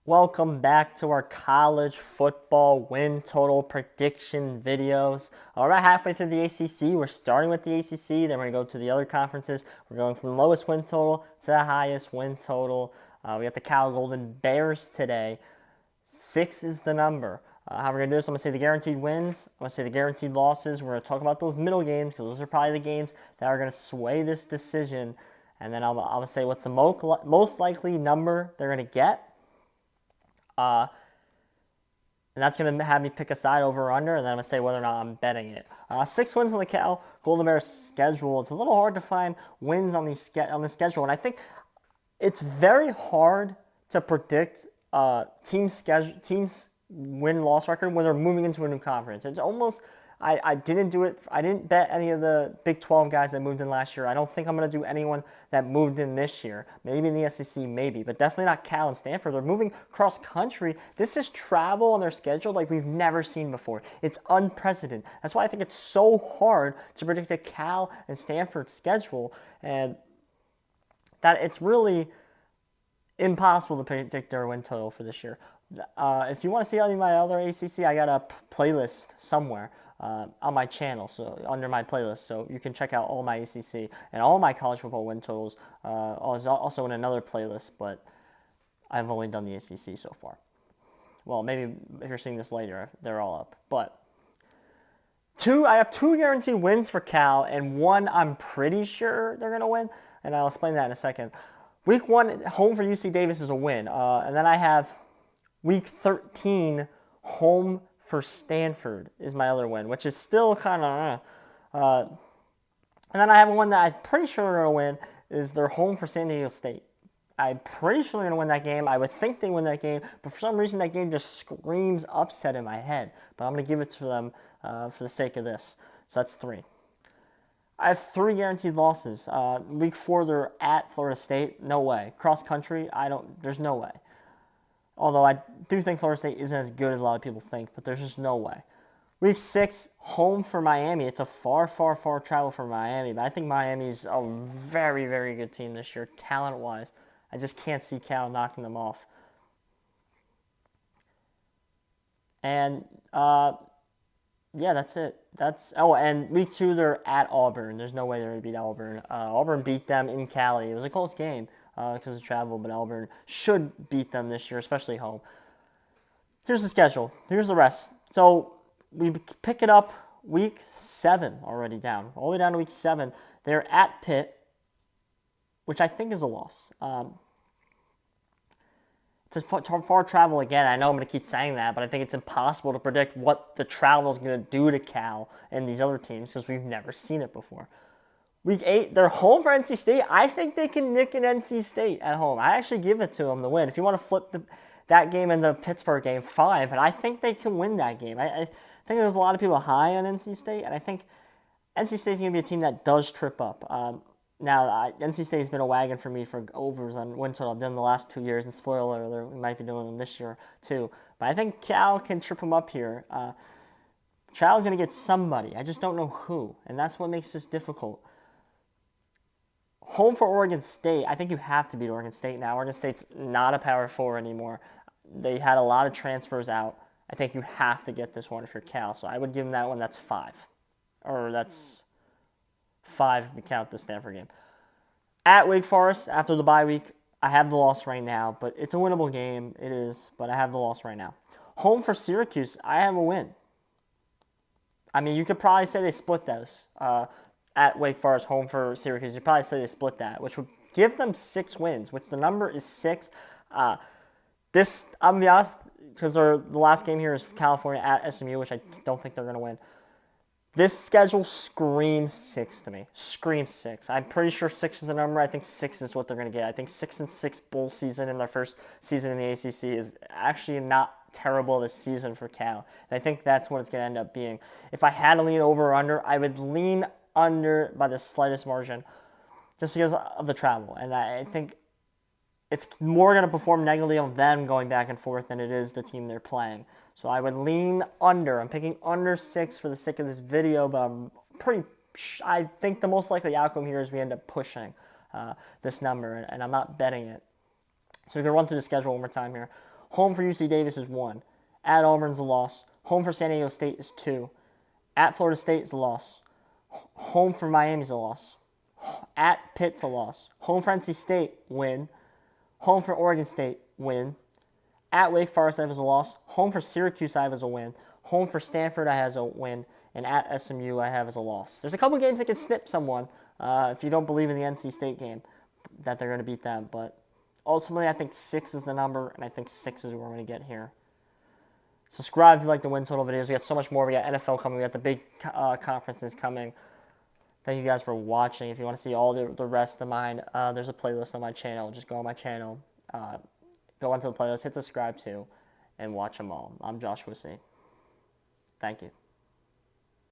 Welcome back to our college football win total prediction videos. We're about halfway through the ACC. We're starting with the ACC, then we're going to go to the other conferences. We're going from the lowest win total to the highest win total. We got the Cal Golden Bears today. 6 is the number. How we're going to do this, I'm going to say the guaranteed wins. I'm going to say the guaranteed losses. We're going to talk about those middle games because those are probably the games that are going to sway this decision. And then I'll say what's the most likely number they're going to get. And that's going to have me pick a side over or under, and then I'm going to say whether or not I'm betting it. 6 wins on the Cal Golden Bears schedule. It's a little hard to find wins on the schedule, and I think it's very hard to predict teams' win-loss record when they're moving into a new conference. It's almost I didn't do it. I didn't bet any of the Big 12 guys that moved in last year. I don't think I'm going to do anyone that moved in this year. Maybe in the SEC, maybe, but definitely not Cal and Stanford. They're moving cross country. This is travel on their schedule like we've never seen before. It's unprecedented. That's why I think it's so hard to predict a Cal and Stanford schedule, and that it's really impossible to predict their win total for this year. If you want to see any of my other ACC, I got a playlist somewhere on my channel, so under my playlist, so you can check out all my ACC and all my college football win totals. Also in another playlist, but I've only done the ACC so far. Well, maybe if you're seeing this later, they're all up. But I have 2 guaranteed wins for Cal, and 1 I'm pretty sure they're going to win, and I'll explain that in a second. Week 1, home for UC Davis is a win, and then I have Week 13, home for Stanford is my other win, which is still kind of and then I have one that I'm pretty sure they're going to win, is they're home for San Diego State. I'm pretty sure they're going to win that game. I would think they win that game, but for some reason that game just screams upset in my head. But I'm going to give it to them for the sake of this. So that's 3. I have 3 guaranteed losses. Week 4, they're at Florida State. No way. Cross country, there's no way. Although I do think Florida State isn't as good as a lot of people think, but there's just no way. Week 6, home for Miami. It's a far, far, far travel for Miami, but I think Miami's a very, very good team this year, talent-wise. I just can't see Cal knocking them off. And, yeah, that's it. And week 2, they're at Auburn. There's no way they're going to beat Auburn. Auburn beat them in Cali. It was a close game because of travel, but Auburn should beat them this year, especially home. Here's the schedule. Here's the rest. So we pick it up week 7 already down. All the way down to week 7. They're at Pitt, which I think is a loss. It's a far travel again. I know I'm going to keep saying that, but I think it's impossible to predict what the travel is going to do to Cal and these other teams because we've never seen it before. Week 8, they're home for NC State. I think they can nick an NC State at home. I actually give it to them to win. If you want to flip that game and the Pittsburgh game, fine, but I think they can win that game. I think there's a lot of people high on NC State, and I think NC State's going to be a team that does trip up. Now, NC State has been a wagon for me for overs on win total. I've done the last 2 years, and spoiler alert, we might be doing them this year too. But I think Cal can trip them up here. Cal's going to get somebody. I just don't know who, and that's what makes this difficult. Home for Oregon State. I think you have to beat Oregon State now. Oregon State's not a Power 4 anymore. They had a lot of transfers out. I think you have to get this one if you're Cal. So I would give them that one. That's 5. Or that's 5 if you count the Stanford game. At Wake Forest, after the bye week, I have the loss right now. But it's a winnable game. It is. But I have the loss right now. Home for Syracuse, I have a win. I mean, you could probably say they split those. At Wake Forest, home for Syracuse, you'd probably say they split that, which would give them 6 wins, which the number is 6. I'm going to be honest, because the last game here is California at SMU, which I don't think they're going to win. This schedule screams 6 to me. Screams 6. I'm pretty sure 6 is the number. I think 6 is what they're going to get. I think 6-6 bowl season in their first season in the ACC is actually not terrible this season for Cal. And I think that's what it's going to end up being. If I had to lean over or under, I would lean under by the slightest margin just because of the travel. And I think it's more going to perform negatively on them going back and forth than it is the team they're playing. So I would lean under. I'm picking under 6 for the sake of this video, but I think the most likely outcome here is we end up pushing this number, and I'm not betting it. So we can run through the schedule one more time here. Home for UC Davis is 1. At Auburn's a loss. Home for San Diego State is 2. At Florida State is a loss. Home for Miami's a loss. At Pitt's a loss. Home for NC State, win. Home for Oregon State, win. At Wake Forest, I have as a loss. Home for Syracuse, I have as a win. Home for Stanford, I have as a win. And at SMU, I have as a loss. There's a couple games that can snip someone if you don't believe in the NC State game that they're going to beat them. But ultimately, I think 6 is the number, and I think 6 is what we're going to get here. Subscribe if you like the win total videos. We got so much more. We got NFL coming. We got the big conferences coming. Thank you guys for watching. If you want to see all the rest of mine, there's a playlist on my channel. Just go on my channel, go onto the playlist, hit subscribe too, and watch them all. I'm Josh Wissey. Thank you.